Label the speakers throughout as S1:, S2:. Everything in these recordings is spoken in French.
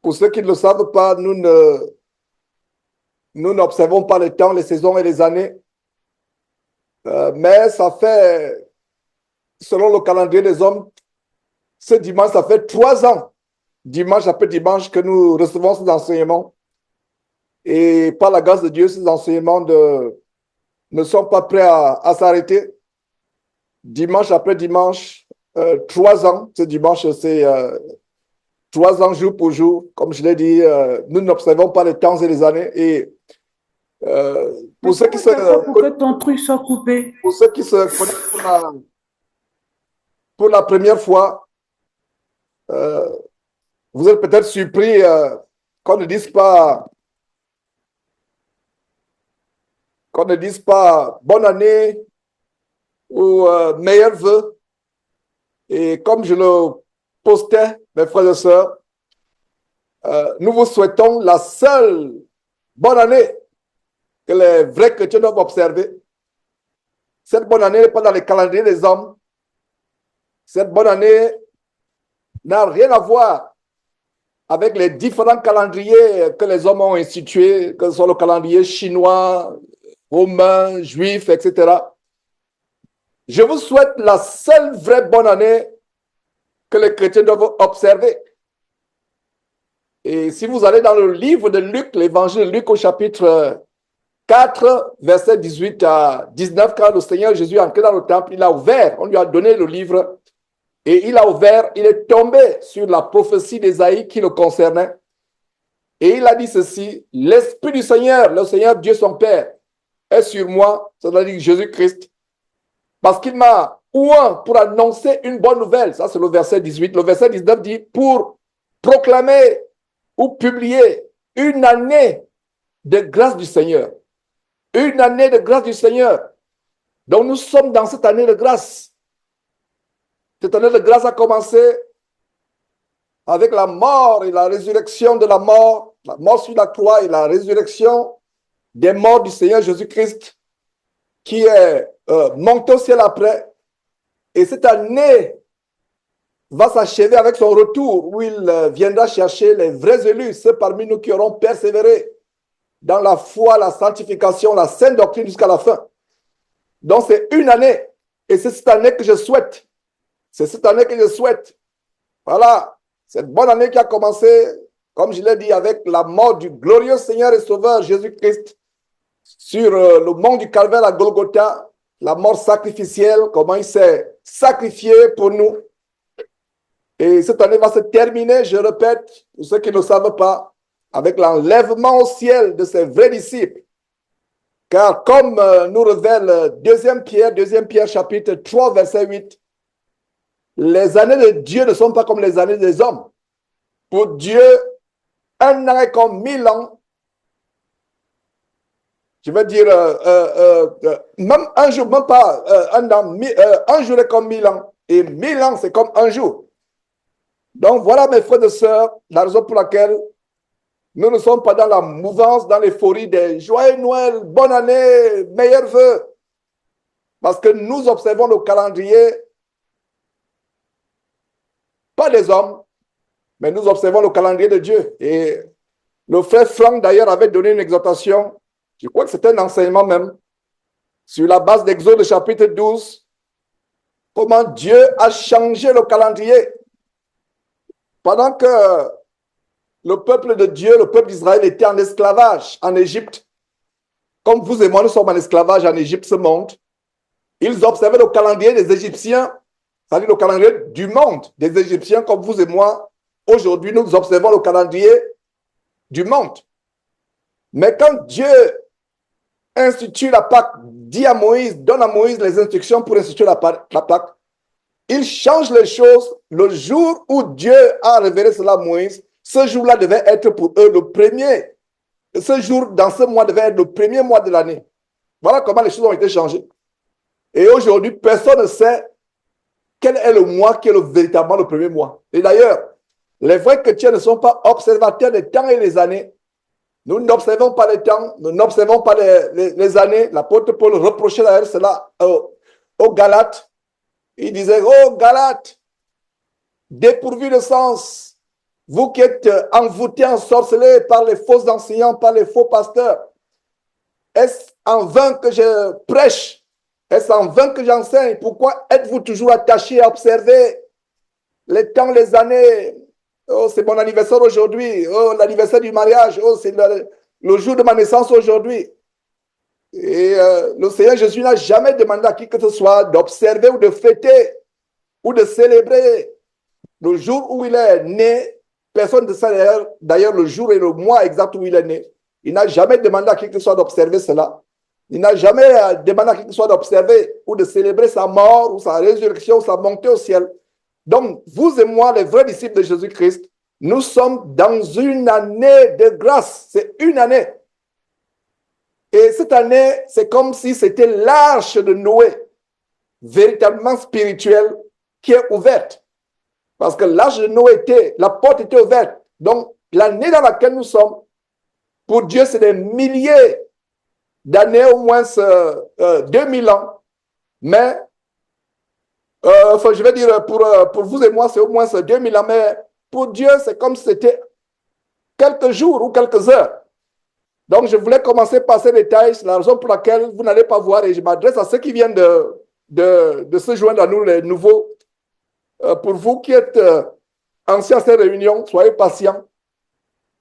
S1: Pour ceux qui ne le savent pas, nous n'observons pas le temps, les saisons et les années. Mais ça fait, selon le calendrier des hommes, ce dimanche, ça fait 3 ans, dimanche après dimanche, que nous recevons ces enseignements. Et par la grâce de Dieu, ces enseignements ne sont pas prêts à s'arrêter. Dimanche après dimanche, 3 ans, ce dimanche, c'est 3 ans jour pour jour. Comme je l'ai dit, nous n'observons pas les temps et les années. Et
S2: Mais
S1: pour ceux qui
S2: comment
S1: se,
S2: tu as fait pour que ton truc soit coupé?
S1: pour ceux qui se connectent pour la première fois, euh, vous êtes peut-être surpris qu'on ne dise pas qu'on ne dise pas bonne année ou meilleurs vœux. Et comme je le postais, mes frères et sœurs, nous vous souhaitons la seule bonne année que les vrais chrétiens doivent observer. Cette bonne année n'est pas dans les calendriers des hommes. Cette bonne année n'a rien à voir avec les différents calendriers que les hommes ont institués, que ce soit le calendrier chinois, romain, juif, etc. Je vous souhaite la seule vraie bonne année que les chrétiens doivent observer. Et si vous allez dans le livre de Luc, l'évangile de Luc au chapitre 4, verset 18 à 19, quand le Seigneur Jésus est entré dans le temple, il a ouvert, on lui a donné le livre, et il a ouvert, il est tombé sur la prophétie d'Ésaïe qui le concernait. Et il a dit ceci: l'Esprit du Seigneur, le Seigneur Dieu son Père, est sur moi, c'est-à-dire Jésus-Christ, parce qu'il m'a oint pour annoncer une bonne nouvelle. Ça, c'est le verset 18. Le verset 19 dit: pour proclamer ou publier une année de grâce du Seigneur. Une année de grâce du Seigneur. Donc nous sommes dans cette année de grâce. Cette année de grâce a commencé avec la mort et la résurrection de la mort sur la croix et la résurrection des morts du Seigneur Jésus-Christ, qui est monté au ciel après. Et cette année va s'achever avec son retour, où il viendra chercher les vrais élus, ceux parmi nous qui auront persévéré dans la foi, la sanctification, la sainte doctrine jusqu'à la fin. Donc c'est une année, et c'est cette année que je souhaite. C'est cette année que je souhaite. Voilà, cette bonne année qui a commencé, comme je l'ai dit, avec la mort du glorieux Seigneur et Sauveur Jésus-Christ sur le mont du Calvaire à Golgotha, la mort sacrificielle, comment il s'est sacrifié pour nous. Et cette année va se terminer, je répète, pour ceux qui ne le savent pas, avec l'enlèvement au ciel de ses vrais disciples. Car comme nous révèle 2 Pierre chapitre 3, verset 8, les années de Dieu ne sont pas comme les années des hommes. Pour Dieu, un an est comme 1000 ans. Je veux dire, même un jour, même pas un an, un jour est comme 1000 ans. Et 1000 ans, c'est comme un jour. Donc voilà, mes frères et sœurs, la raison pour laquelle nous ne sommes pas dans la mouvance, dans l'euphorie des joyeux Noël, bonne année, meilleurs vœux. Parce que nous observons le calendrier, pas des hommes, mais nous observons le calendrier de Dieu. Et le frère Franck, d'ailleurs, avait donné une exhortation, je crois que c'était un enseignement même, sur la base d'Exode chapitre 12, comment Dieu a changé le calendrier. Pendant que le peuple de Dieu, le peuple d'Israël était en esclavage en Égypte, comme vous et moi, nous sommes en esclavage en Égypte, ce monde, ils observaient le calendrier des Égyptiens, c'est-à-dire le calendrier du monde des Égyptiens, comme vous et moi. Aujourd'hui, nous observons le calendrier du monde. Mais quand Dieu institue la Pâque, dit à Moïse, donne à Moïse les instructions pour instituer la Pâque, il change les choses. Le jour où Dieu a révélé cela à Moïse, ce jour-là devait être pour eux le premier. Ce jour, dans ce mois, devait être le premier mois de l'année. Voilà comment les choses ont été changées. Et aujourd'hui, personne ne sait quel est le mois qui est véritablement le premier mois. Et d'ailleurs, les vrais chrétiens ne sont pas observateurs des temps et des années. Nous n'observons pas les temps, nous n'observons pas les années. L'apôtre Paul reprochait d'ailleurs cela aux Galates. Il disait: oh Galates, dépourvus de sens, vous qui êtes envoûtés, ensorcelés par les faux enseignants, par les faux pasteurs, est-ce en vain que je prêche? Est-ce en vain que j'enseigne? Pourquoi êtes-vous toujours attachés à observer les temps, les années? Oh, c'est mon anniversaire aujourd'hui. Oh, l'anniversaire du mariage. Oh, c'est le jour de ma naissance aujourd'hui. Et le Seigneur Jésus n'a jamais demandé à qui que ce soit d'observer ou de fêter ou de célébrer le jour où il est né. Personne ne sait d'ailleurs le jour et le mois exact où il est né. Il n'a jamais demandé à qui que ce soit d'observer cela. Il n'a jamais demandé à qui que ce soit d'observer ou de célébrer sa mort ou sa résurrection ou sa montée au ciel. Donc, vous et moi, les vrais disciples de Jésus-Christ, nous sommes dans une année de grâce. C'est une année. Et cette année, c'est comme si c'était l'arche de Noé, véritablement spirituelle, qui est ouverte. Parce que l'arche de Noé la porte était ouverte. Donc, l'année dans laquelle nous sommes, pour Dieu, c'est des milliers d'années, au moins 2000 ans. Mais, enfin, je vais dire, pour vous et moi, c'est au moins 2000 ans. Mais pour Dieu, c'est comme si c'était quelques jours ou quelques heures. Donc, je voulais commencer par ces détails. C'est la raison pour laquelle vous n'allez pas voir. Et je m'adresse à ceux qui viennent de se joindre à nous, les nouveaux. Pour vous qui êtes anciens à ces réunions, soyez patients.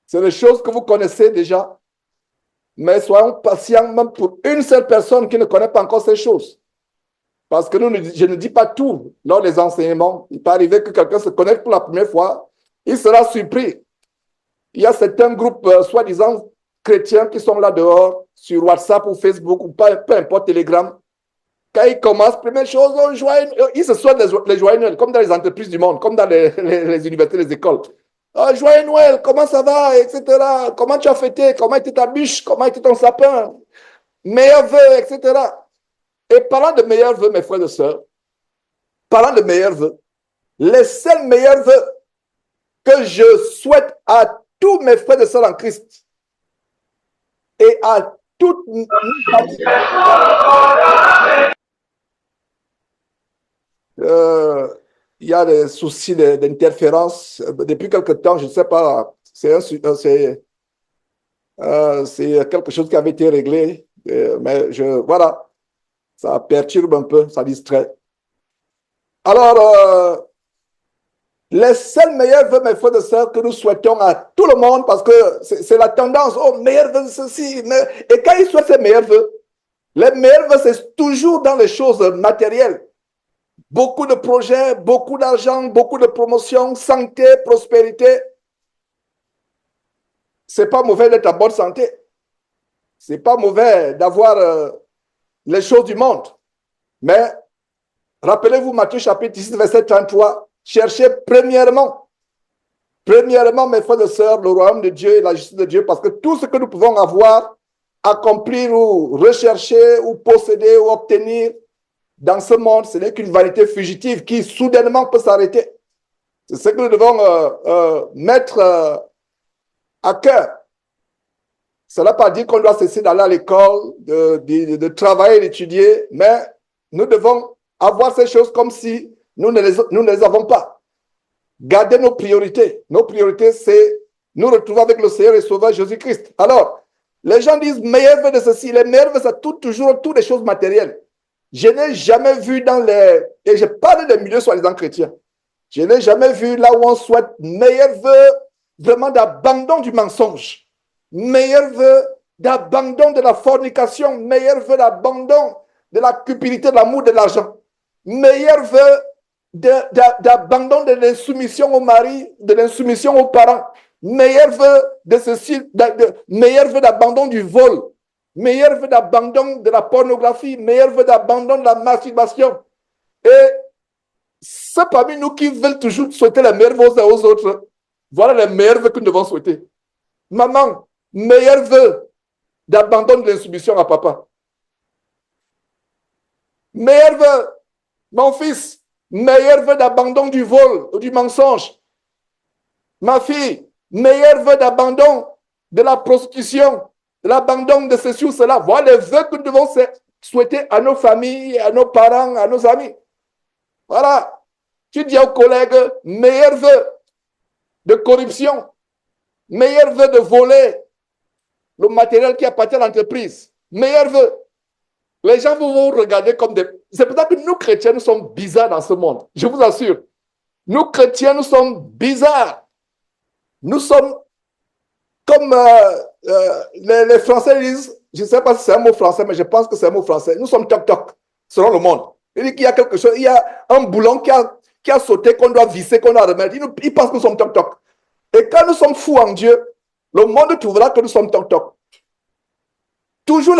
S1: C'est des choses que vous connaissez déjà. Mais soyons patients même pour une seule personne qui ne connaît pas encore ces choses. Parce que je ne dis pas tout lors des enseignements. Il peut arriver que quelqu'un se connecte pour la première fois. Il sera surpris. Il y a certains groupes, soi-disant chrétiens, qui sont là dehors, sur WhatsApp ou Facebook, ou peu importe, Telegram. Quand ils commencent, première chose, ils se souhaitent les joyeux Noël, comme dans les entreprises du monde, comme dans les universités, les écoles. Oh, joyeux Noël, comment ça va, etc. Comment tu as fêté, comment était ta bûche, comment était ton sapin, meilleurs vœux, etc. Et parlant de meilleurs vœux, mes frères et sœurs, parlant de meilleurs vœux, les seuls meilleurs vœux que je souhaite à tous mes frères et sœurs en Christ et à toutes mes familles, il y a des soucis d'interférence. Depuis quelque temps, je ne sais pas, c'est quelque chose qui avait été réglé, mais voilà, ça perturbe un peu, ça distrait. Alors, les seuls meilleurs vœux, mes frères et sœurs, que nous souhaitons à tout le monde, parce que c'est la tendance, oh, meilleurs vœux, ceci. Et quand ils souhaitent ces meilleurs vœux, les meilleurs vœux, c'est toujours dans les choses matérielles. Beaucoup de projets, beaucoup d'argent, beaucoup de promotions, santé, prospérité. C'est pas mauvais d'être en bonne santé. C'est pas mauvais d'avoir les choses du monde. Mais rappelez-vous Matthieu chapitre 6, verset 33. Cherchez premièrement, mes frères et sœurs, le royaume de Dieu et la justice de Dieu, parce que tout ce que nous pouvons avoir, accomplir ou rechercher ou posséder ou obtenir dans ce monde, ce n'est qu'une vanité fugitive qui soudainement peut s'arrêter. C'est ce que nous devons mettre à cœur. Cela ne veut pas dire qu'on doit cesser d'aller à l'école, de travailler, d'étudier, mais nous devons avoir ces choses comme si nous ne les avons pas. Garder nos priorités. Nos priorités, c'est nous retrouver avec le Seigneur et Sauveur Jésus-Christ. Alors, les gens disent meilleur vœu de ceci. Les meilleurs vœux, c'est toujours toutes les choses matérielles. Je n'ai jamais vu et je parle des milieux soi-disant chrétiens, je n'ai jamais vu là où on souhaite meilleur vœu vraiment d'abandon du mensonge, meilleur vœu d'abandon de la fornication, meilleur vœu d'abandon de la cupidité, de l'amour, de l'argent, meilleur vœu d'abandon de l'insoumission au mari, de l'insoumission aux parents, meilleur vœu de ceci, meilleur vœu d'abandon du vol, meilleur vœu d'abandon de la pornographie, meilleur vœu d'abandon de la masturbation. Et ceux parmi nous qui veulent toujours souhaiter les meilleurs vœux aux autres, voilà les meilleurs vœux que nous devons souhaiter. Maman, meilleur vœu d'abandon de l'insoumission à papa. Meilleur vœu, mon fils, meilleur vœu d'abandon du vol ou du mensonge. Ma fille, meilleur vœu d'abandon de la prostitution, de l'abandon de ceci ou cela. Voilà les vœux que nous devons souhaiter à nos familles, à nos parents, à nos amis. Voilà. Tu dis aux collègues, meilleur vœu. de corruption. Meilleur vœu de voler le matériel qui appartient à l'entreprise. Meilleur vœu. Les gens vont vous regarder comme des... C'est pour ça que nous, chrétiens, nous sommes bizarres dans ce monde. Je vous assure. Nous, chrétiens, nous sommes bizarres. Nous sommes comme les Français disent, je ne sais pas si c'est un mot français, mais je pense que c'est un mot français. Nous sommes toc-toc, selon le monde. Il dit qu'il y a quelque chose, il y a un boulon qui a sauté, qu'on doit visser, qu'on doit remettre. Il pense que nous sommes toc-toc. Et quand nous sommes fous en Dieu, le monde trouvera que nous sommes toc-toc. Toujours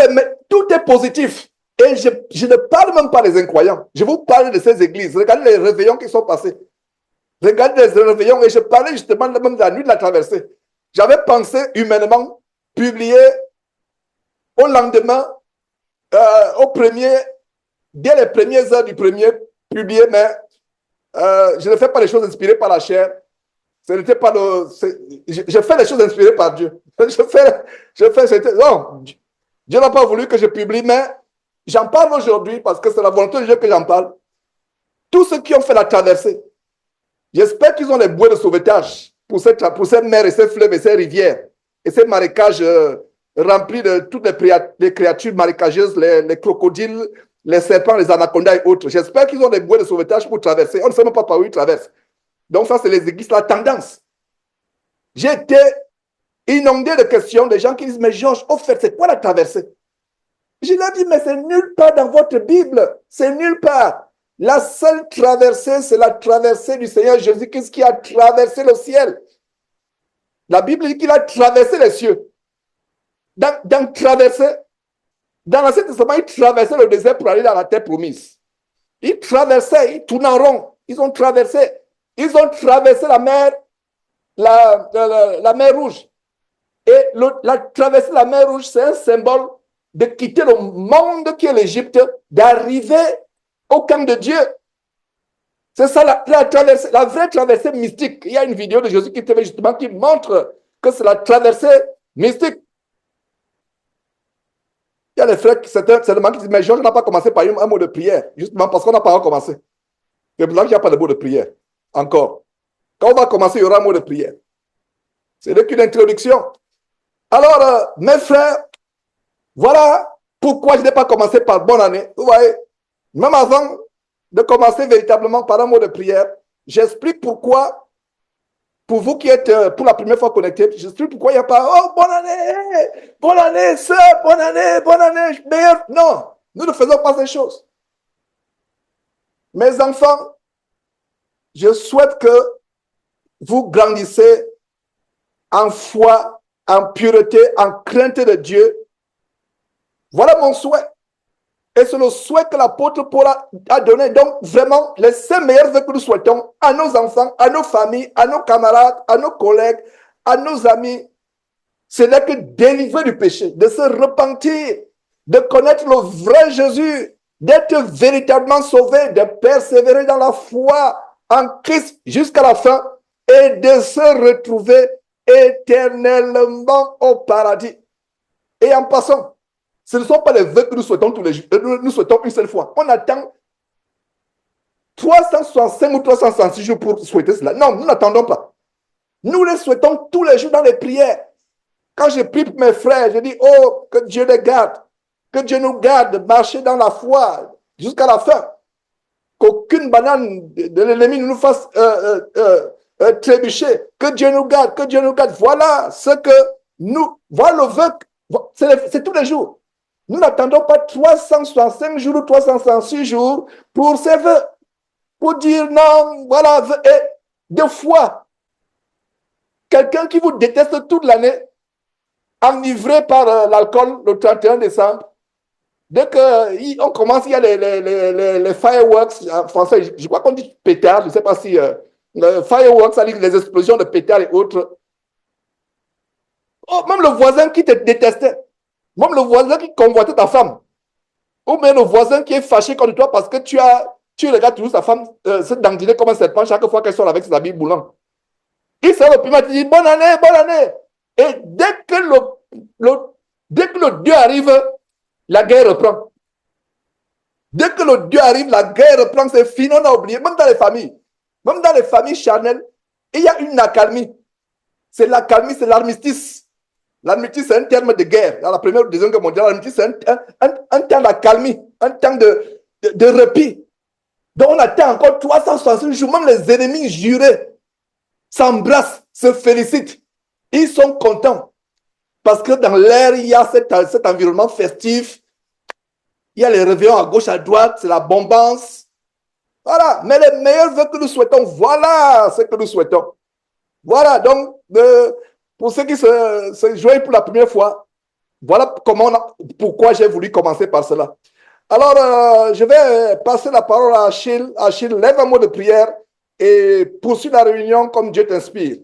S1: tout est positif. Et je ne parle même pas des incroyants. Je vous parle de ces églises. Regardez les réveillons qui sont passés. Regardez les réveillons. Et je parlais justement même de la nuit de la traversée. J'avais pensé humainement publier au lendemain, dès les premières heures du premier, publier, mais je ne fais pas les choses inspirées par la chair. Ce n'était pas je fais les choses inspirées par Dieu. Non, Dieu n'a pas voulu que je publie, mais j'en parle aujourd'hui parce que c'est la volonté de Dieu que j'en parle. Tous ceux qui ont fait la traversée, j'espère qu'ils ont les bouées de sauvetage pour ces mers et ces fleuves et ces rivières et ces marécages remplis de toutes les créatures marécageuses, les crocodiles, les serpents, les anacondas et autres. J'espère qu'ils ont des bouées de sauvetage pour traverser. On ne sait même pas par où ils traversent. Donc ça, c'est les églises, la tendance. J'ai été inondé de questions des gens qui disent, mais Georges, au fait, c'est quoi la traversée? Je leur dis, mais c'est nulle part dans votre Bible. C'est nulle part. La seule traversée, c'est la traversée du Seigneur Jésus-Christ qui a traversé le ciel. La Bible dit qu'il a traversé les cieux. Dans l'Ancien Testament, il traversait le désert pour aller dans la terre promise. Ils traversaient, ils tournaient en rond. Ils ont traversé la mer, la mer Rouge. Et la traversée de la mer Rouge, c'est un symbole de quitter le monde qui est l'Égypte, d'arriver au camp de Dieu. C'est ça la vraie traversée mystique. Il y a une vidéo de Jésus qui montre que c'est la traversée mystique. Il y a les frères qui seulement qui disent, mais Georges n'a pas commencé par un mot de prière, justement parce qu'on n'a pas encore commencé. C'est pour ça qu'il n'y a pas de mot de prière. Encore. Quand on va commencer, il y aura un mot de prière. C'est qu'une introduction. Alors, mes frères, voilà pourquoi je n'ai pas commencé par bonne année. Vous voyez, même avant de commencer véritablement par un mot de prière, j'explique pourquoi, pour vous qui êtes pour la première fois connectés, j'explique pourquoi il n'y a pas, oh, bonne année, sœur, bonne année, meilleur. Non, nous ne faisons pas ces choses. Mes enfants, je souhaite que vous grandissez en foi, en pureté, en crainte de Dieu. Voilà mon souhait. Et c'est le souhait que l'apôtre Paul a donné. Donc, vraiment, les 5 meilleurs vœux que nous souhaitons à nos enfants, à nos familles, à nos camarades, à nos collègues, à nos amis, ce n'est que délivrer du péché, de se repentir, de connaître le vrai Jésus, d'être véritablement sauvé, de persévérer dans la foi en Christ jusqu'à la fin et de se retrouver éternellement au paradis. Et en passant, ce ne sont pas les vœux que nous souhaitons tous les jours. Nous souhaitons une seule fois. On attend 365 ou 366 jours pour souhaiter cela. Non, nous n'attendons pas. Nous les souhaitons tous les jours dans les prières. Quand je prie pour mes frères, je dis, oh, que Dieu les garde. Que Dieu nous garde de marcher dans la foi jusqu'à la fin. Qu'aucune banane de l'ennemi ne nous fasse trébucher. Que Dieu nous garde, que Dieu nous garde. Voilà ce que nous, voilà le vœu, c'est tous les jours. Nous n'attendons pas 365 jours ou 366 jours pour ces vœux. Pour dire non, voilà, et deux fois, quelqu'un qui vous déteste toute l'année, enivré par l'alcool le 31 décembre, dès qu'on commence, il y a les fireworks, en français, je crois qu'on dit pétard, je ne sais pas si fireworks, c'est-à-dire les explosions de pétard et autres. Oh, même le voisin qui te détestait, même le voisin qui convoitait ta femme, ou même le voisin qui est fâché contre toi parce que tu regardes toujours sa femme se dandiner comme un serpent chaque fois qu'elle sort avec ses habits boulants. Il sort le premier, il dit bonne année, bonne année. Et dès que le Dieu arrive, la guerre reprend. Dès que le Dieu arrive, la guerre reprend, c'est fini, on a oublié, même dans les familles charnelles, il y a une accalmie. C'est l'accalmie, c'est l'armistice. L'armistice, c'est un terme de guerre. Dans la première ou deuxième guerre mondiale, l'armistice, c'est un temps d'accalmie, un temps de répit. Donc, on attend encore 365 jours. Même les ennemis jurés s'embrassent, se félicitent. Ils sont contents. Parce que dans l'air, il y a cet environnement festif. Il y a les réveillons à gauche, à droite. C'est la bombance. Voilà. Mais les meilleurs vœux que nous souhaitons, voilà ce que nous souhaitons. Voilà. Donc, pour ceux qui se joignent pour la première fois, voilà pourquoi j'ai voulu commencer par cela. Alors, je vais passer la parole à Achille. Achille, lève un mot de prière et poursuis la réunion comme Dieu t'inspire.